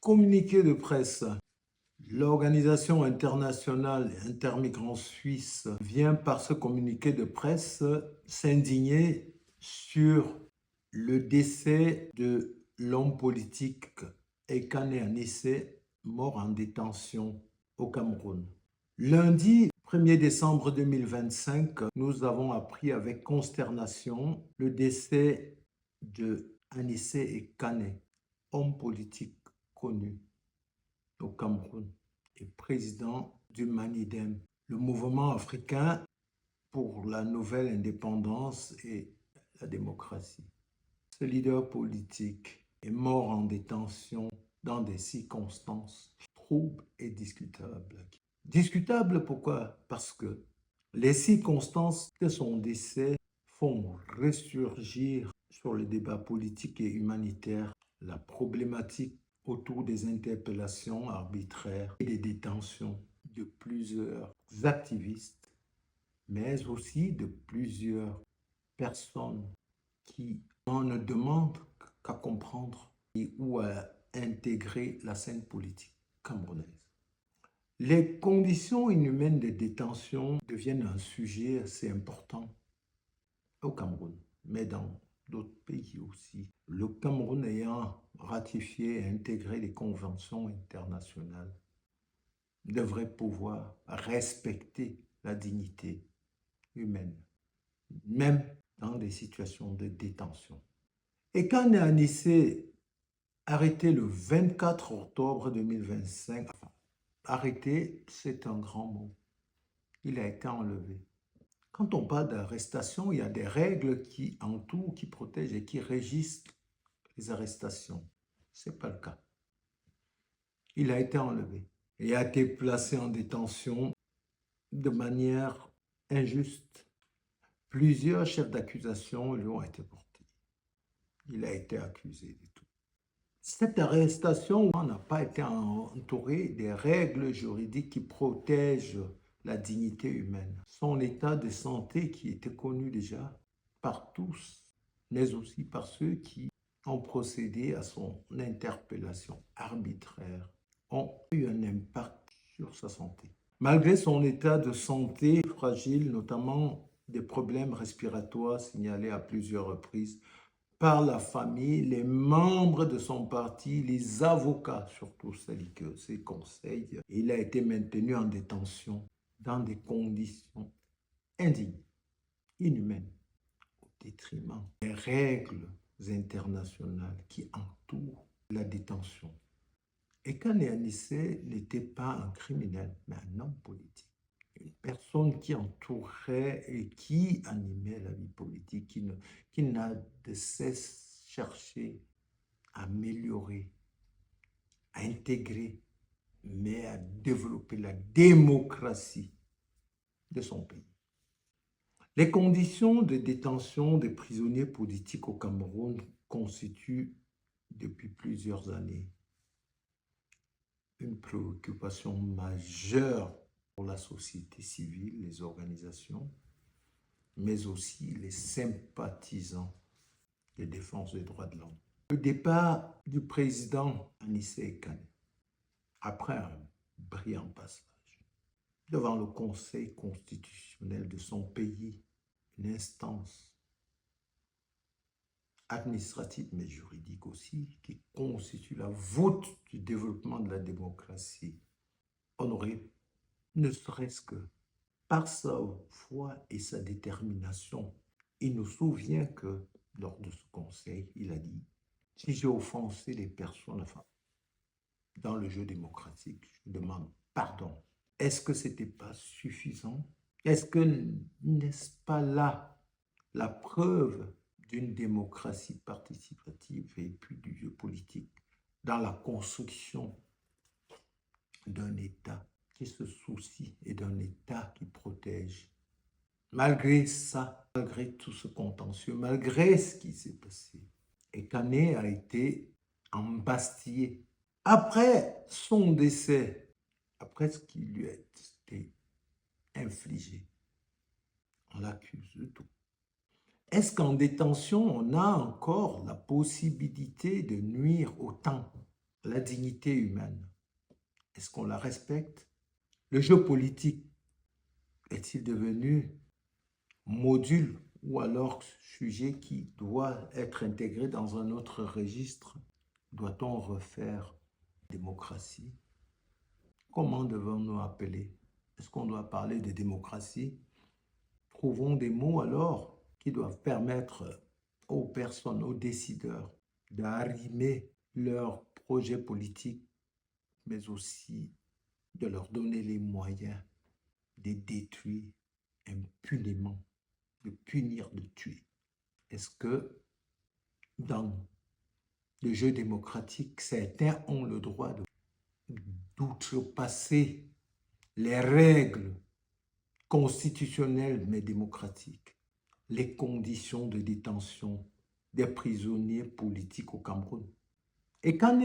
Communiqué de presse. L'Organisation internationale intermigrants suisse vient par ce communiqué de presse s'indigner sur le décès de l'homme politique Ekane Anissé, mort en détention au Cameroun. Lundi 1er décembre 2025, nous avons appris avec consternation le décès de Anissé Ekane, homme politique connu au Cameroun et président du MANIDEM, le mouvement africain pour la nouvelle indépendance et la démocratie. Ce leader politique est mort en détention dans des circonstances troubles et discutables. Discutable pourquoi? Parce que les circonstances de son décès font ressurgir sur le débat politique et humanitaire la problématique autour des interpellations arbitraires et des détentions de plusieurs activistes, mais aussi de plusieurs personnes qui ne demandent qu'à comprendre et ou à intégrer la scène politique camerounaise. Les conditions inhumaines de détention deviennent un sujet assez important au Cameroun, mais dans d'autres pays aussi. Le Cameroun ayant ratifié et intégré les conventions internationales devrait pouvoir respecter la dignité humaine, même dans des situations de détention. Ekane Anissé, arrêté le 24 octobre 2025, arrêté, c'est un grand mot. Il a été enlevé. Quand on parle d'arrestation, il y a des règles qui entourent, qui protègent et qui régissent les arrestations. Ce n'est pas le cas. Il a été enlevé et a été placé en détention de manière injuste. Plusieurs chefs d'accusation lui ont été portés. Il a été accusé de tout. Cette arrestation n'a pas été entourée des règles juridiques qui protègent la dignité humaine. Son état de santé qui était connu déjà par tous, mais aussi par ceux qui ont procédé à son interpellation arbitraire, ont eu un impact sur sa santé. Malgré son état de santé fragile, notamment des problèmes respiratoires signalés à plusieurs reprises par la famille, les membres de son parti, les avocats, surtout celles que ses conseils, il a été maintenu en détention dans des conditions indignes, inhumaines, au détriment des règles internationales qui entourent la détention. Ekane Anissé n'était pas un criminel, mais un homme politique. Une personne qui entourait et qui animait la vie politique, qui n'a de cesse cherché à améliorer, à intégrer, mais à développer la démocratie de son pays. Les conditions de détention des prisonniers politiques au Cameroun constituent depuis plusieurs années une préoccupation majeure pour la société civile, les organisations, mais aussi les sympathisants de défense des droits de l'homme. Le départ du président Anissé Ekane, après un brillant passage devant le Conseil constitutionnel de son pays, une instance administrative mais juridique aussi, qui constitue la voûte du développement de la démocratie, honoré ne serait-ce que par sa foi et sa détermination. Il nous souvient que lors de ce conseil, il a dit « Si j'ai offensé les personnes, dans le jeu démocratique, je demande pardon. » Est-ce que ce n'était pas suffisant? Est-ce que n'est-ce pas là la preuve d'une démocratie participative et puis du jeu politique dans la construction d'un État qui se soucie et d'un État qui protège? Malgré ça, malgré tout ce contentieux, malgré ce qui s'est passé, Ekane a été embastillé. Après son décès, après ce qui lui a été infligé, on l'accuse de tout. Est-ce qu'en détention, on a encore la possibilité de nuire autant la dignité humaine, est-ce qu'on la respecte? Le jeu politique est-il devenu module ou alors sujet qui doit être intégré dans un autre registre? Doit-on refaire la démocratie? Comment devons-nous appeler? Est-ce qu'on doit parler de démocratie? Trouvons des mots alors qui doivent permettre aux personnes, aux décideurs, d'arrimer leurs projets politiques, mais aussi de leur donner les moyens de détruire impunément, de punir, de tuer. Est-ce que dans le jeu démocratique, certains ont le droit d'outrepasser les règles constitutionnelles mais démocratiques, les conditions de détention des prisonniers politiques au Cameroun? Et Kane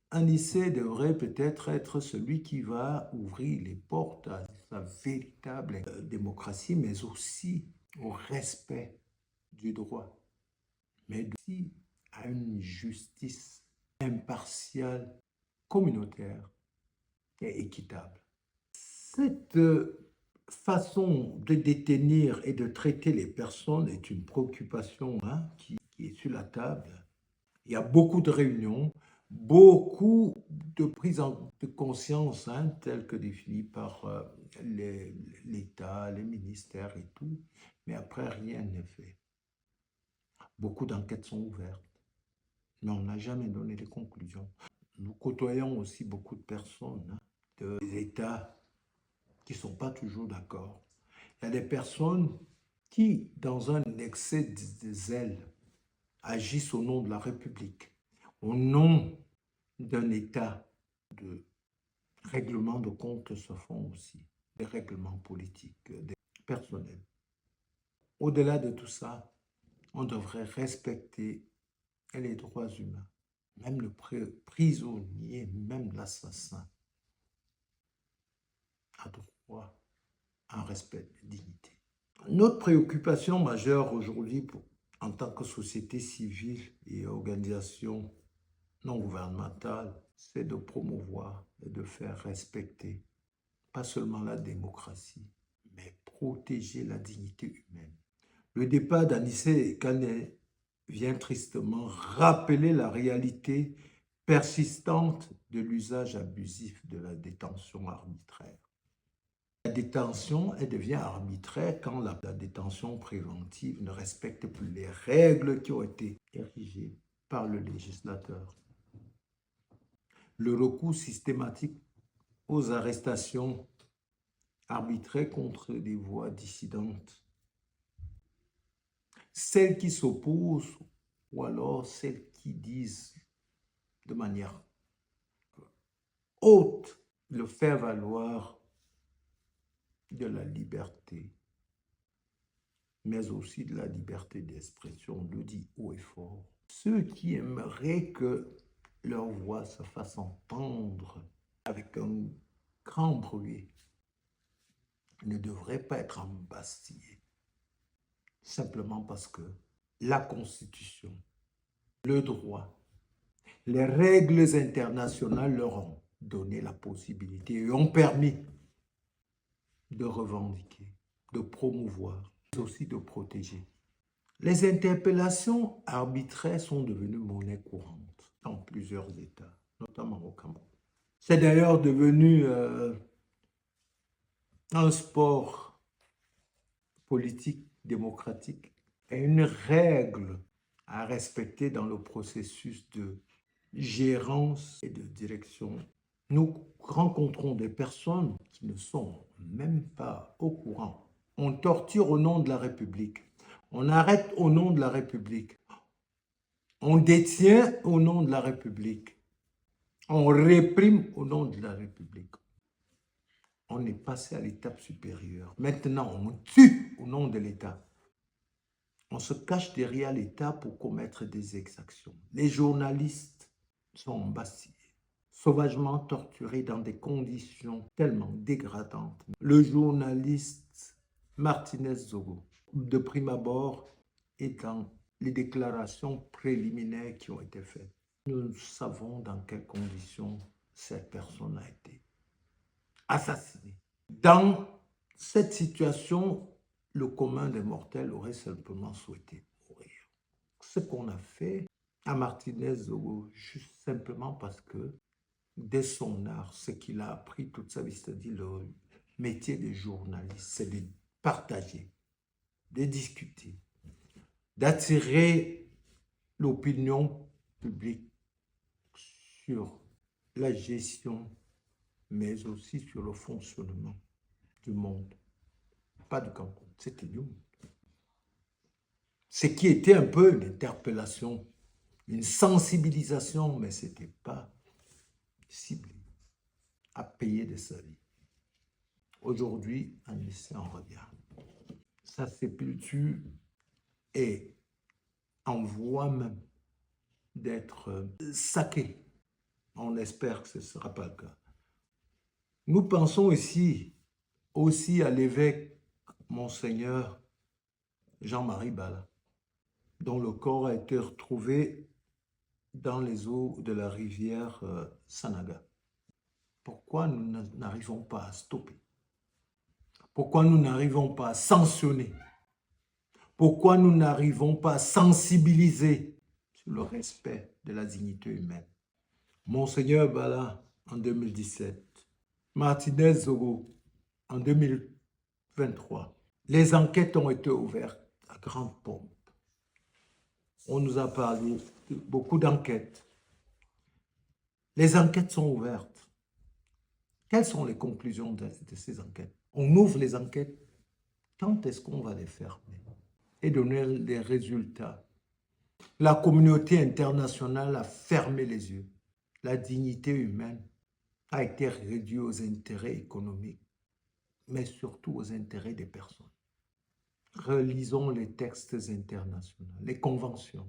Anissé devrait peut-être être celui qui va ouvrir les portes à sa véritable démocratie, mais aussi au respect du droit, mais aussi à une justice impartiale, communautaire et équitable. Cette façon de détenir et de traiter les personnes est une préoccupation qui est sur la table. Il y a beaucoup de réunions, beaucoup de prises de conscience telles que définies par l'État, les ministères et tout, mais après rien n'est fait. Beaucoup d'enquêtes sont ouvertes, mais on n'a jamais donné les conclusions. Nous côtoyons aussi beaucoup de personnes des États qui ne sont pas toujours d'accord. Il y a des personnes qui, dans un excès de zèle, agissent au nom de la République, au nom d'un État. De règlements de compte se font aussi, des règlements politiques, des personnels. Au-delà de tout ça, on devrait respecter les droits humains, même le prisonnier, même l'assassin a droit à un respect de dignité. Notre préoccupation majeure aujourd'hui en tant que société civile et organisation non gouvernementale, c'est de promouvoir et de faire respecter pas seulement la démocratie, mais protéger la dignité humaine. Le départ d'Anissé Kane vient tristement rappeler la réalité persistante de l'usage abusif de la détention arbitraire. La détention, elle devient arbitraire quand la détention préventive ne respecte plus les règles qui ont été érigées par le législateur. Le recours systématique aux arrestations arbitraires contre des voix dissidentes, celles qui s'opposent ou alors celles qui disent de manière haute le faire valoir de la liberté, mais aussi de la liberté d'expression, le dit haut et fort. Ceux qui aimeraient que leur voix se fasse entendre avec un grand bruit ne devraient pas être embastillés, simplement parce que la Constitution, le droit, les règles internationales leur ont donné la possibilité et ont permis de revendiquer, de promouvoir, mais aussi de protéger. Les interpellations arbitraires sont devenues monnaie courante dans plusieurs États, notamment au Cameroun. C'est d'ailleurs devenu un sport politique démocratique et une règle à respecter dans le processus de gérance et de direction. Nous rencontrons des personnes qui ne sont même pas au courant. On torture au nom de la République. On arrête au nom de la République. On détient au nom de la République. On réprime au nom de la République. On est passé à l'étape supérieure. Maintenant, on tue au nom de l'État. On se cache derrière l'État pour commettre des exactions. Les journalistes sont embastillés, sauvagement torturés dans des conditions tellement dégradantes. Le journaliste Martinez Zogo, de prime abord, est dans les déclarations préliminaires qui ont été faites. Nous savons dans quelles conditions cette personne a été assassinée. Dans cette situation, le commun des mortels aurait simplement souhaité mourir. Ce qu'on a fait à Martinez, juste simplement parce que dès son art, ce qu'il a appris toute sa vie, c'est-à-dire le métier de journaliste, c'est de partager, de discuter, d'attirer l'opinion publique sur la gestion, mais aussi sur le fonctionnement du monde. Pas du Cameroun, c'était du monde. Ce qui était un peu une interpellation, une sensibilisation, mais ce n'était pas ciblé à payer de sa vie. Aujourd'hui, Anissé en revient. Sa sépulture est en voie même d'être saquée. On espère que ce ne sera pas le cas. Nous pensons ici aussi à l'évêque Monseigneur Jean-Marie Bala, dont le corps a été retrouvé dans les eaux de la rivière Sanaga. Pourquoi nous n'arrivons pas à stopper? Pourquoi nous n'arrivons pas à sanctionner? Pourquoi nous n'arrivons pas à sensibiliser sur le respect de la dignité humaine? Monseigneur Bala en 2017, Martinez Zogo en 2023. Les enquêtes ont été ouvertes à grande pompe. On nous a parlé de beaucoup d'enquêtes. Les enquêtes sont ouvertes. Quelles sont les conclusions de ces enquêtes? On ouvre les enquêtes. Quand est-ce qu'on va les fermer et donner les résultats? La communauté internationale a fermé les yeux. La dignité humaine a été réduite aux intérêts économiques, mais surtout aux intérêts des personnes. Relisons les textes internationaux, les conventions.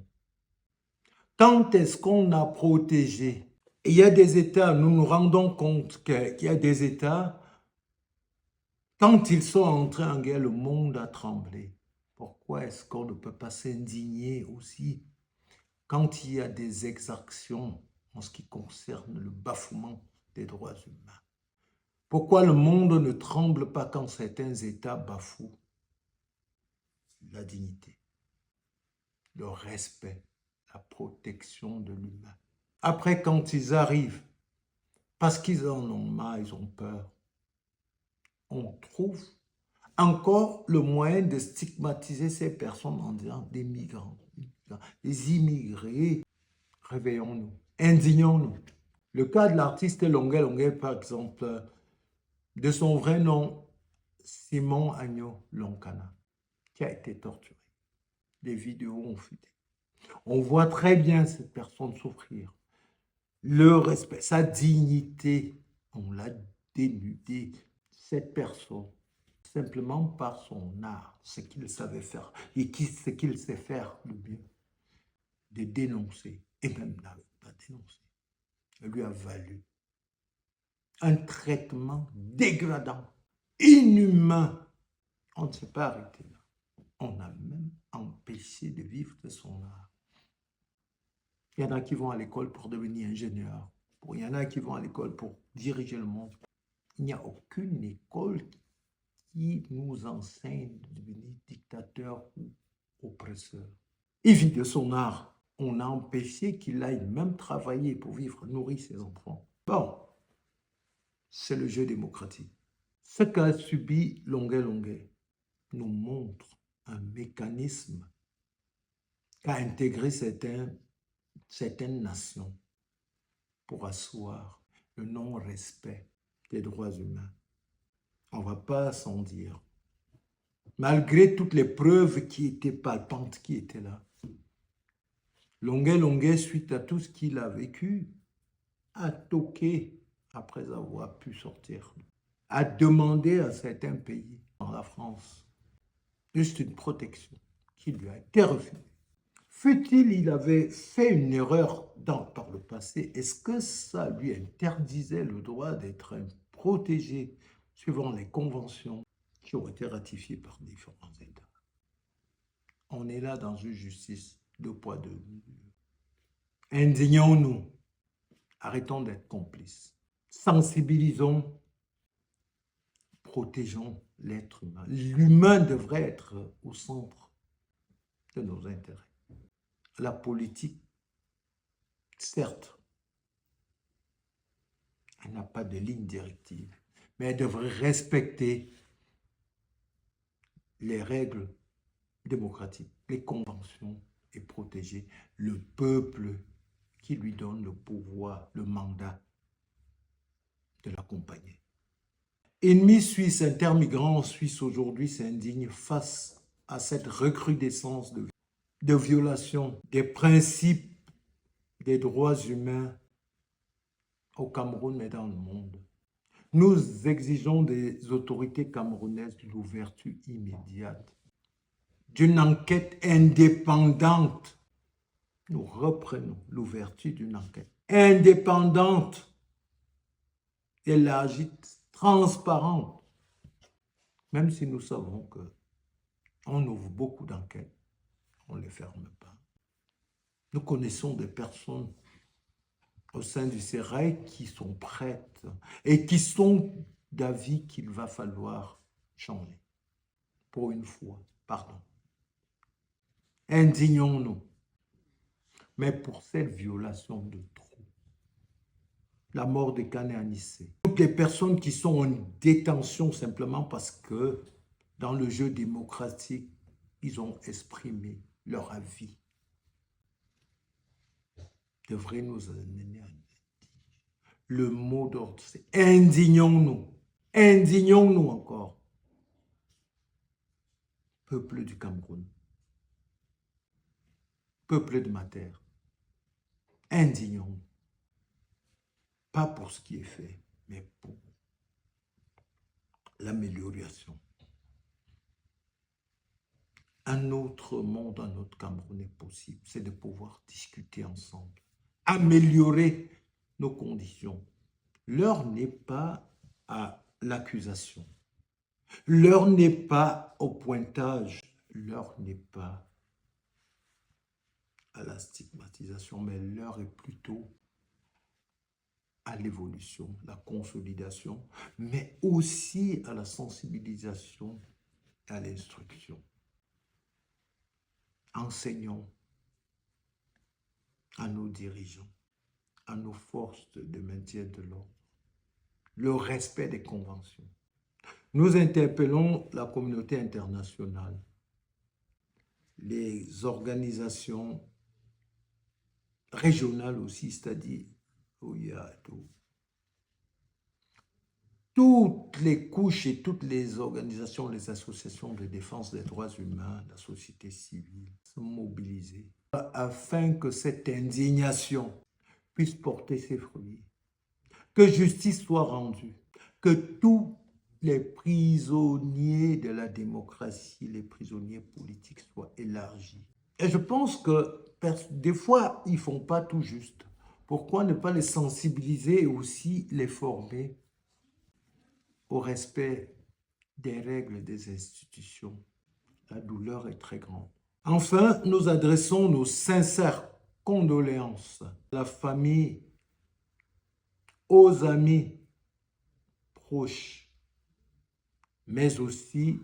Quand est-ce qu'on a protégé? Il y a des États, nous nous rendons compte qu'il y a des États, quand ils sont entrés en guerre, le monde a tremblé. Pourquoi est-ce qu'on ne peut pas s'indigner aussi quand il y a des exactions en ce qui concerne le bafouement des droits humains? Pourquoi le monde ne tremble pas quand certains États bafouent la dignité, le respect, la protection de l'humain? Après, quand ils arrivent, parce qu'ils en ont marre, ils ont peur, on trouve encore le moyen de stigmatiser ces personnes en disant des migrants, des immigrés. Réveillons-nous, indignons-nous. Le cas de l'artiste Longuet Longuet, par exemple, de son vrai nom, Simon Agneau Lonkana, qui a été torturé. Des vidéos ont fuité. On voit très bien cette personne souffrir. Le respect, sa dignité, on l'a dénudé. Cette personne, simplement par son art, ce qu'il savait faire et ce qu'il sait faire le mieux, de dénoncer et même pas dénoncer, lui a valu un traitement dégradant, inhumain. On ne s'est pas arrêté là. On a même empêché de vivre de son art. Il y en a qui vont à l'école pour devenir ingénieurs. Il y en a qui vont à l'école pour diriger le monde. Il n'y a aucune école qui nous enseigne de devenir dictateur ou oppresseur. Il vit de son art. On a empêché qu'il aille même travailler pour vivre, nourrir ses enfants. Bon, c'est le jeu démocratique. Ce qu'a subi Longuet Longuet nous montre un mécanisme qu'a intégré certaines nations pour asseoir le non-respect des droits humains. On ne va pas s'en dire. Malgré toutes les preuves qui étaient palpantes, qui étaient là, Longuet Longuet, suite à tout ce qu'il a vécu, a toqué après avoir pu sortir, a demandé à certains pays, dans la France, juste une protection qui lui a été refusée. Fût-il, il avait fait une erreur par le passé, est-ce que ça lui interdisait le droit d'être protégé suivant les conventions qui ont été ratifiées par différents États? On est là dans une justice de poids, de mesure. Indignons-nous. Arrêtons d'être complices. Sensibilisons, protégeons l'être humain. L'humain devrait être au centre de nos intérêts. La politique, certes, elle n'a pas de ligne directive, mais elle devrait respecter les règles démocratiques, les conventions et protéger le peuple qui lui donne le pouvoir, le mandat de l'accompagner. Ennemis suisses, intermigrants en Suisse aujourd'hui s'indignent face à cette recrudescence de violation des principes des droits humains au Cameroun mais dans le monde. Nous exigeons des autorités camerounaises l'ouverture immédiate d'une enquête indépendante. Nous reprenons l'ouverture d'une enquête indépendante, élargie, transparente, même si nous savons qu'on ouvre beaucoup d'enquêtes, on ne les ferme pas. Nous connaissons des personnes au sein du sérail qui sont prêtes et qui sont d'avis qu'il va falloir changer. Pour une fois, pardon. Indignons-nous. Mais pour cette violation de trop, la mort de Kane Anissé, toutes les personnes qui sont en détention simplement parce que dans le jeu démocratique, ils ont exprimé leur avis, devrait nous amener à le mot d'ordre, c'est indignons-nous. Indignons-nous encore. Peuple du Cameroun. Peuple de ma terre. Indignons-nous. Pas pour ce qui est fait, mais pour l'amélioration. Un autre monde, un autre Cameroun est possible. C'est de pouvoir discuter ensemble. Améliorer nos conditions. L'heure n'est pas à l'accusation. L'heure n'est pas au pointage. L'heure n'est pas à la stigmatisation, mais l'heure est plutôt à l'évolution, la consolidation, mais aussi à la sensibilisation et à l'instruction. Enseignons à nos dirigeants, à nos forces de maintien de l'ordre, le respect des conventions. Nous interpellons la communauté internationale, les organisations régionales aussi, c'est-à-dire où il y a toutes les couches et toutes les organisations, les associations de défense des droits humains, la société civile, sont mobilisées afin que cette indignation puisse porter ses fruits, que justice soit rendue, que tous les prisonniers de la démocratie, les prisonniers politiques soient élargis. Et je pense que des fois, ils ne font pas tout juste. Pourquoi ne pas les sensibiliser et aussi les former au respect des règles des institutions? La douleur est très grande. Enfin, nous adressons nos sincères condoléances à la famille, aux amis proches, mais aussi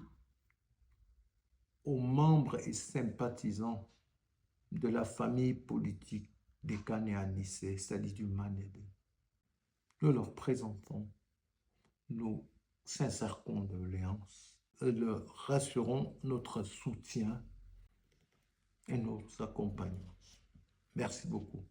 aux membres et sympathisants de la famille politique des Kane Anissé, c'est-à-dire du Manédé. Nous leur présentons nos sincères condoléances et leur rassurons notre soutien et notre accompagnement. Merci beaucoup.